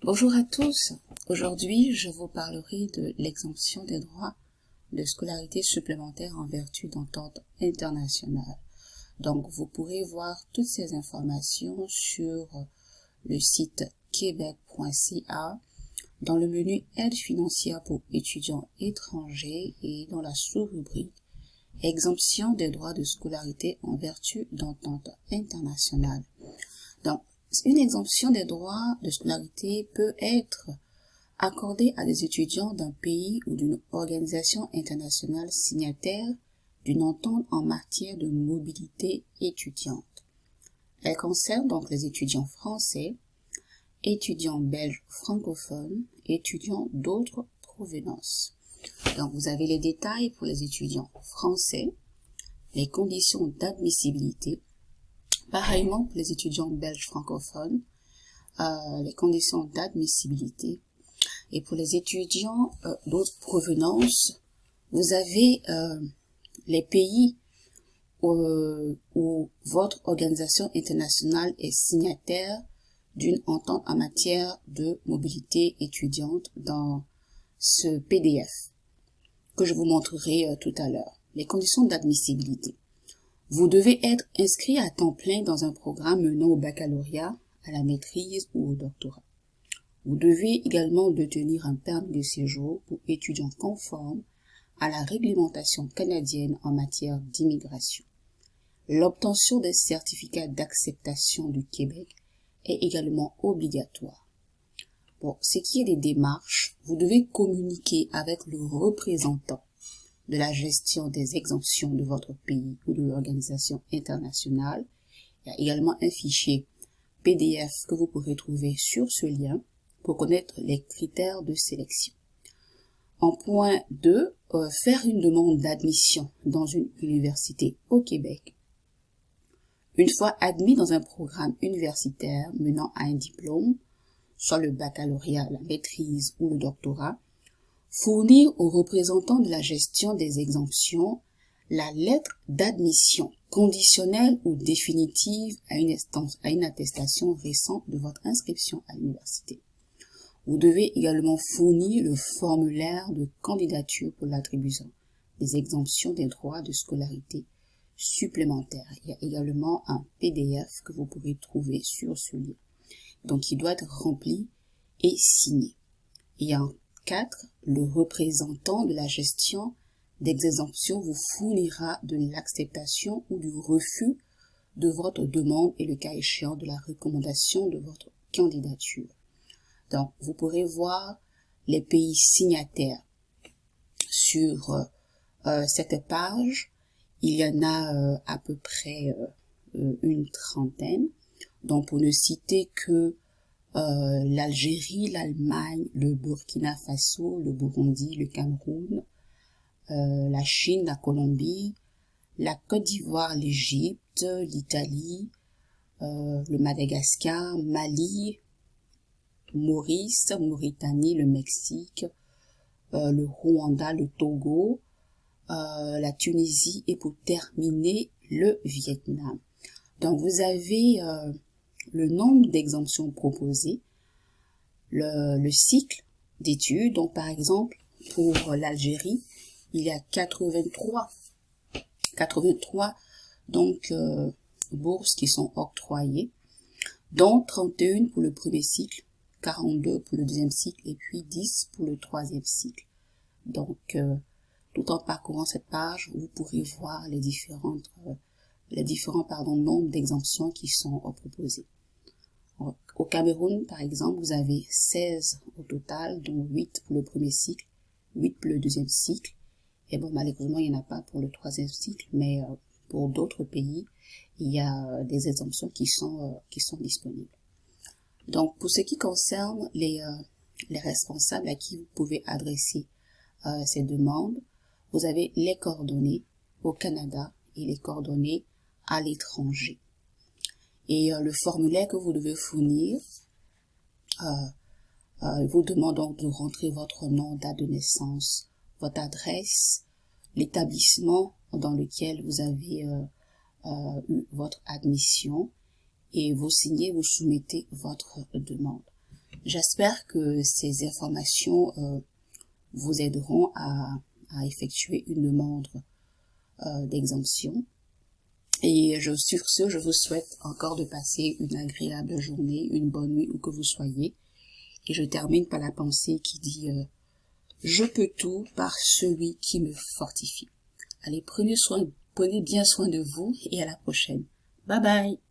Bonjour à tous. Aujourd'hui, je vous parlerai de l'exemption des droits de scolarité supplémentaire en vertu d'entente internationale. Donc, vous pourrez voir toutes ces informations sur le site québec.ca dans le menu Aide financière pour étudiants étrangers et dans la sous-rubrique Exemption des droits de scolarité en vertu d'entente internationale. Donc, une exemption des droits de scolarité peut être accordée à des étudiants d'un pays ou d'une organisation internationale signataire d'une entente en matière de mobilité étudiante. Elle concerne donc les étudiants français, étudiants belges francophones, étudiants d'autres provenances. Donc, vous avez les détails pour les étudiants français, les conditions d'admissibilité, pareillement pour les étudiants belges francophones, les conditions d'admissibilité. Et pour les étudiants d'autres provenances, vous avez les pays où votre organisation internationale est signataire d'une entente en matière de mobilité étudiante dans ce PDF que je vous montrerai tout à l'heure. Les conditions d'admissibilité. Vous devez être inscrit à temps plein dans un programme menant au baccalauréat, à la maîtrise ou au doctorat. Vous devez également détenir un permis de séjour pour étudiants conformes à la réglementation canadienne en matière d'immigration. L'obtention des certificats d'acceptation du Québec est également obligatoire. Pour ce qui est des démarches, vous devez communiquer avec le représentant de la gestion des exemptions de votre pays ou de l'organisation internationale. Il y a également un fichier PDF que vous pourrez trouver sur ce lien pour connaître les critères de sélection. En point 2, faire une demande d'admission dans une université au Québec. Une fois admis dans un programme universitaire menant à un diplôme, soit le baccalauréat, la maîtrise ou le doctorat, fournir aux représentants de la gestion des exemptions la lettre d'admission conditionnelle ou définitive à une attestation récente de votre inscription à l'université. Vous devez également fournir le formulaire de candidature pour l'attribution des exemptions des droits de scolarité supplémentaires. Il y a également un PDF que vous pourrez trouver sur ce lien. Donc, il doit être rempli et signé. Il y a un 4, le représentant de la gestion des exemptions vous fournira de l'acceptation ou du refus de votre demande et le cas échéant de la recommandation de votre candidature. Donc, vous pourrez voir les pays signataires sur cette page. Il y en a à peu près une trentaine. Donc, pour ne citer que l'Algérie, l'Allemagne, le Burkina Faso, le Burundi, le Cameroun, la Chine, la Colombie, la Côte d'Ivoire, l'Égypte, l'Italie, le Madagascar, Mali, Maurice, Mauritanie, le Mexique, le Rwanda, le Togo, la Tunisie et pour terminer, le Vietnam. Donc, vous avez le nombre d'exemptions proposées, le cycle d'études. Donc, par exemple, pour l'Algérie, il y a 83 donc bourses qui sont octroyées, dont 31 pour le premier cycle, 42 pour le deuxième cycle et puis 10 pour le troisième cycle. Donc, tout en parcourant cette page, vous pourrez voir les différents nombres d'exemptions qui sont proposées. Au Cameroun, par exemple, vous avez 16 au total, dont 8 pour le premier cycle, 8 pour le deuxième cycle. Et bon, malheureusement, il n'y en a pas pour le troisième cycle, mais pour d'autres pays, il y a des exemptions qui sont disponibles. Donc, pour ce qui concerne les responsables à qui vous pouvez adresser ces demandes, vous avez les coordonnées au Canada et les coordonnées à l'étranger. Et le formulaire que vous devez fournir vous demande donc de rentrer votre nom, date de naissance, votre adresse, l'établissement dans lequel vous avez eu votre admission et vous signez, vous soumettez votre demande. J'espère que ces informations vous aideront à effectuer une demande d'exemption. Et sur ce, je vous souhaite encore de passer une agréable journée, une bonne nuit où que vous soyez. Et je termine par la pensée qui dit je peux tout par celui qui me fortifie. Allez, prenez bien soin de vous et à la prochaine. Bye bye.